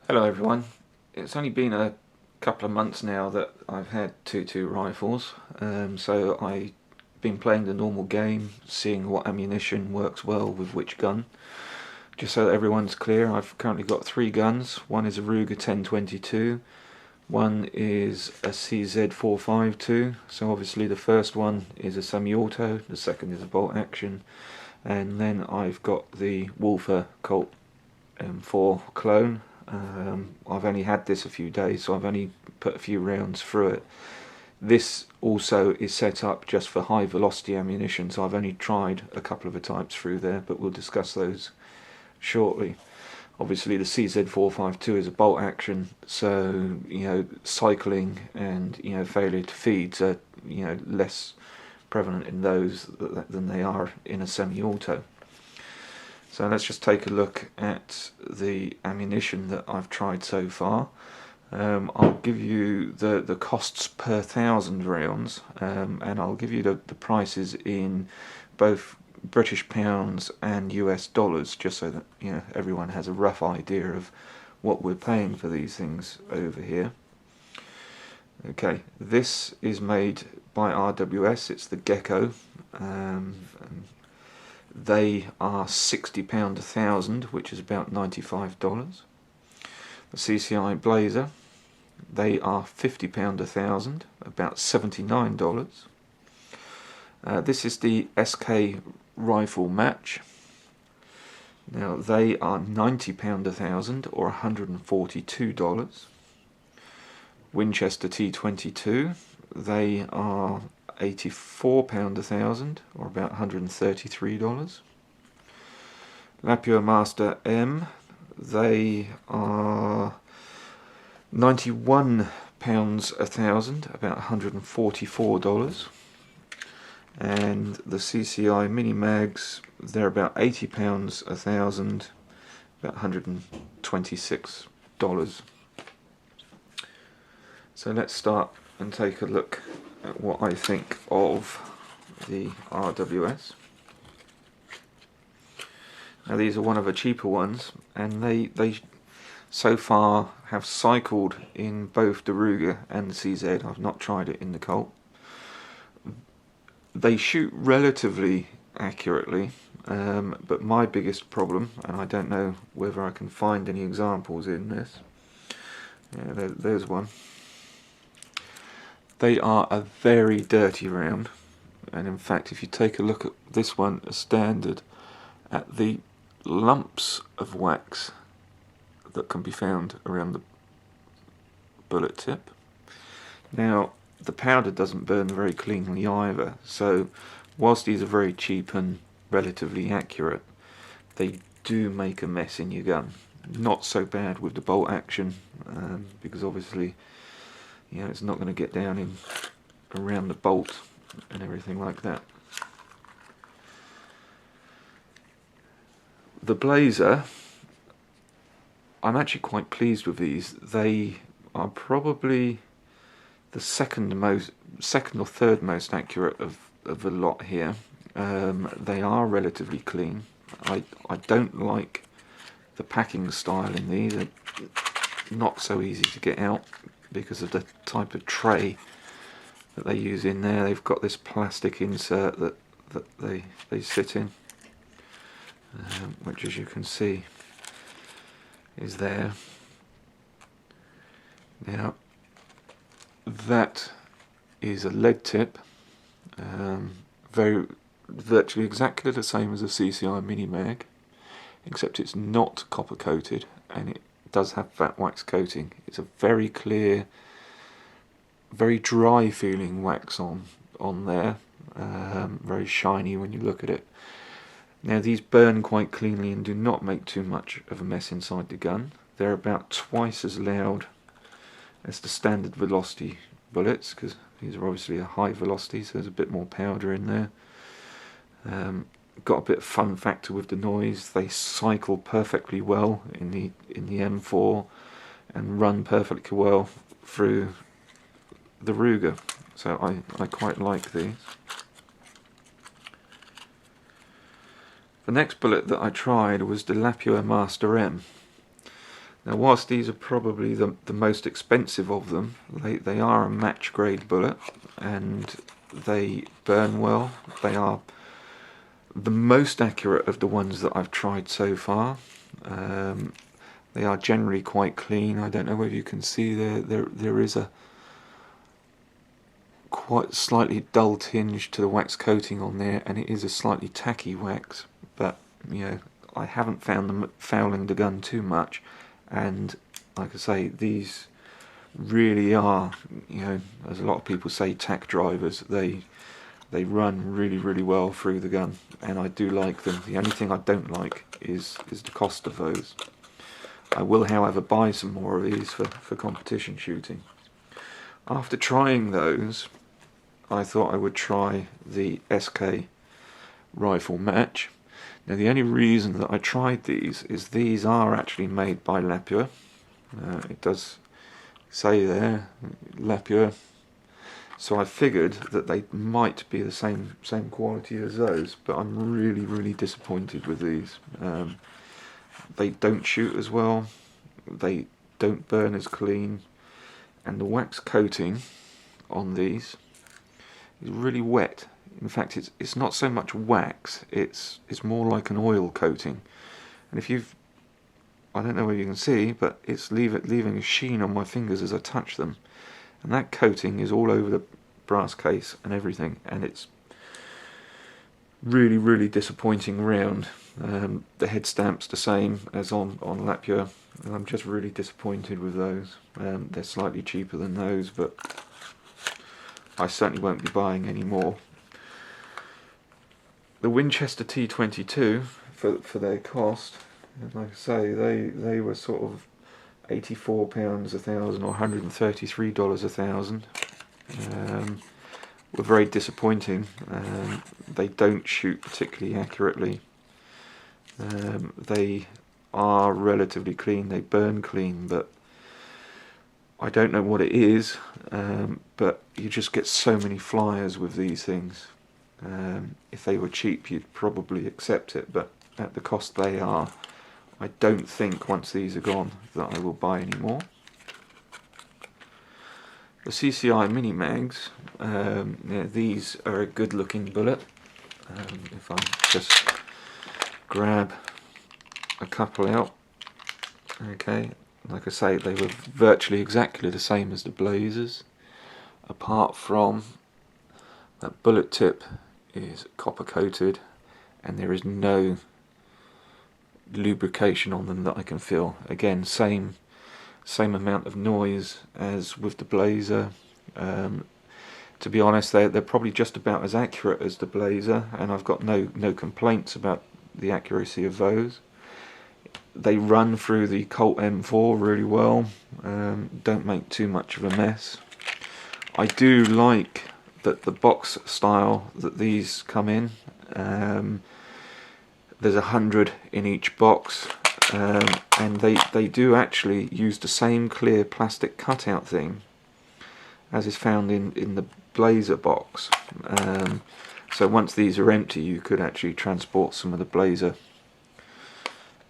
Hello everyone. It's only been a couple of months now that I've had 22 rifles, so I've been playing the normal game, seeing what ammunition works well with which gun. Just so that everyone's clear, I've currently got 3 guns. One is a Ruger 1022, one is a CZ452, so obviously the first one is a semi-auto, the second is a bolt action, and then I've got the Wolfer Colt M4 clone. I've only had this a few days, so I've only put a few rounds through it. This also is set up just for high velocity ammunition, so I've only tried a couple of types through there, but we'll discuss those shortly. Obviously the CZ452 is a bolt action, so cycling and failure to feeds are less prevalent in those than they are in a semi-auto. So let's just take a look at the ammunition that I've tried so far. I'll give you the costs per 1,000 rounds, and I'll give you the prices in both British pounds and US dollars, just so that everyone has a rough idea of what we're paying for these things over here. Okay, this is made by RWS. It's the Geco. They are £60 a 1,000, which is about $95. The CCI Blazer, they are £50 a 1,000, about $79. This is the SK rifle match. Now they are £90 a 1,000 or $142. Winchester T22, they are £84 a 1,000 or about $133. Lapua Matser M, they are £91 a 1,000, about $144. And the CCI Mini Mags, they're about £80 a 1,000, about $126. So let's start and take a look at what I think of the RWS. Now these are one of the cheaper ones, and they so far have cycled in both the Ruger and the CZ. I've not tried it in the Colt. They shoot relatively accurately, but my biggest problem, and I don't know whether I can find any examples in this, there's one. They are a very dirty round, and in fact if you take a look at this one as standard, at the lumps of wax that can be found around the bullet tip. Now the powder doesn't burn very cleanly either, so whilst these are very cheap and relatively accurate, they do make a mess in your gun. Not so bad with the bolt action, because obviously it's not going to get down in around the bolt and everything like that. The Blazer, I'm actually quite pleased with these. They are probably the second or third most accurate of the lot here. They are relatively clean. I don't like the packing style in these. They're not so easy to get out because of the type of tray that they use in there. They've got this plastic insert that they sit in, which as you can see is there. Now that is a lead tip, virtually exactly the same as a CCI Mini Mag, except it's not copper coated and it does have fat wax coating. It's a very clear, very dry feeling wax on there, very shiny when you look at it. Now these burn quite cleanly and do not make too much of a mess inside the gun. They're about twice as loud as the standard velocity bullets, because these are obviously a high velocity, so there's a bit more powder in there. Got a bit of fun factor with the noise. They cycle perfectly well in the M4 and run perfectly well through the Ruger, so I quite like these. The next bullet that I tried was the Lapua Matser M. Now whilst these are probably the most expensive of them, they are a match grade bullet and they burn well. They are the most accurate of the ones that I've tried so far. They are generally quite clean. I don't know whether you can see there is a quite slightly dull tinge to the wax coating on there, and it is a slightly tacky wax, but you know, I haven't found them fouling the gun too much. And like I say, these really are, you know, as a lot of people say, tack drivers. They run really well through the gun, and I do like them. The only thing I don't like is the cost of those. I will, however, buy some more of these for competition shooting. After trying those, I thought I would try the SK rifle match. Now the only reason that I tried these is these are actually made by Lapua. It does say there, Lapua. So I figured that they might be the same quality as those, but I'm really disappointed with these. They don't shoot as well, they don't burn as clean, and the wax coating on these is really wet. In fact, it's not so much wax, it's more like an oil coating. And if you've, I don't know whether you can see, but it's leaving a sheen on my fingers as I touch them, and that coating is all over the brass case and everything, and it's really disappointing round. The head stamp's the same as on Lapua, and I'm just really disappointed with those. They're slightly cheaper than those, but I certainly won't be buying any more. The Winchester T22, for their cost, like I say, they were sort of £84 a thousand or $133 a thousand. Were very disappointing. They don't shoot particularly accurately. They are relatively clean, they burn clean, but I don't know what it is, but you just get so many flyers with these things. If they were cheap, you'd probably accept it, but at the cost they are, I don't think once these are gone that I will buy any more. The CCI Mini Mags, yeah, these are a good looking bullet. If I just grab a couple out, okay, like I say, they were virtually exactly the same as the Blazers, apart from that bullet tip is copper coated and there is no lubrication on them that I can feel. Again, same amount of noise as with the Blazer. To be honest, they're probably just about as accurate as the Blazer, and I've got no complaints about the accuracy of those. They run through the Colt M4 really well, don't make too much of a mess. I do like that the box style that these come in. There's 100 in each box, and they do actually use the same clear plastic cutout thing as is found in the Blazer box. So once these are empty, you could actually transport some of the Blazer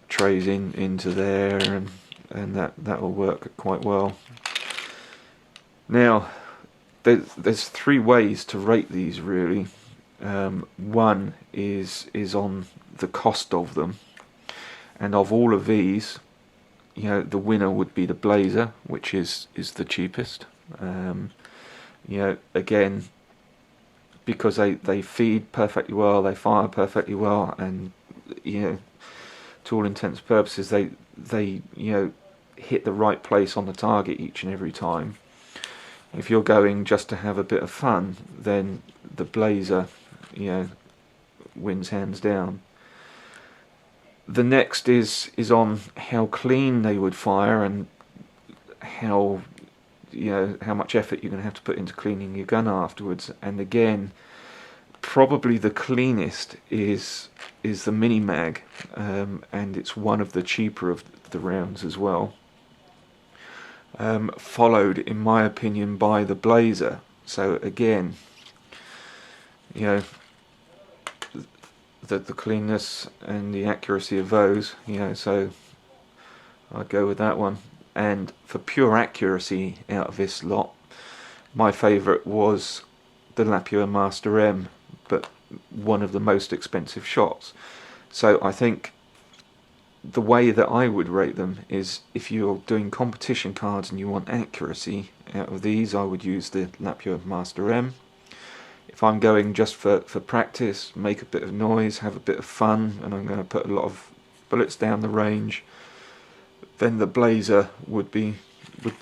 trays into there, and that will work quite well. Now there's three ways to rate these really. One is on the cost of them, and of all of these, you know, the winner would be the Blazer, which is the cheapest. You know, again, because they feed perfectly well, they fire perfectly well, and you know, to all intents and purposes, they you know, hit the right place on the target each and every time. If you're going just to have a bit of fun, then the Blazer, you know, wins hands down. The next is on how clean they would fire, and how, you know, how much effort you're going to have to put into cleaning your gun afterwards. And again, probably the cleanest is the Mini Mag, and it's one of the cheaper of the rounds as well. Followed, in my opinion, by the Blazer. So again, you know, the cleanness and the accuracy of those, you know, so I'd go with that one. And for pure accuracy out of this lot, my favourite was the Lapua Matser M, but one of the most expensive shots. So I think the way that I would rate them is, if you're doing competition cards and you want accuracy out of these, I would use the Lapua Matser M. If I'm going just for practice, make a bit of noise, have a bit of fun, and I'm going to put a lot of bullets down the range, then the Blazer would be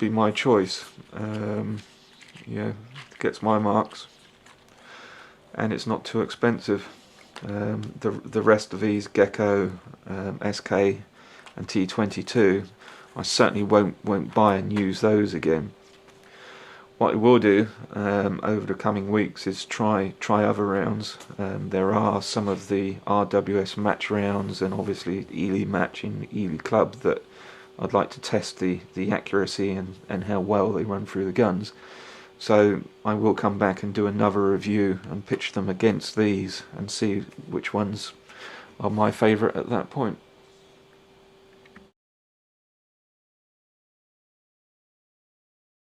my choice. Yeah, gets my marks, and it's not too expensive. The rest of these, Geco, SK and T22, I certainly won't buy and use those again. What I will do over the coming weeks is try other rounds. There are some of the RWS match rounds, and obviously Ely match in Ely Club, that I'd like to test the accuracy and how well they run through the guns. So I will come back and do another review and pitch them against these and see which ones are my favourite at that point.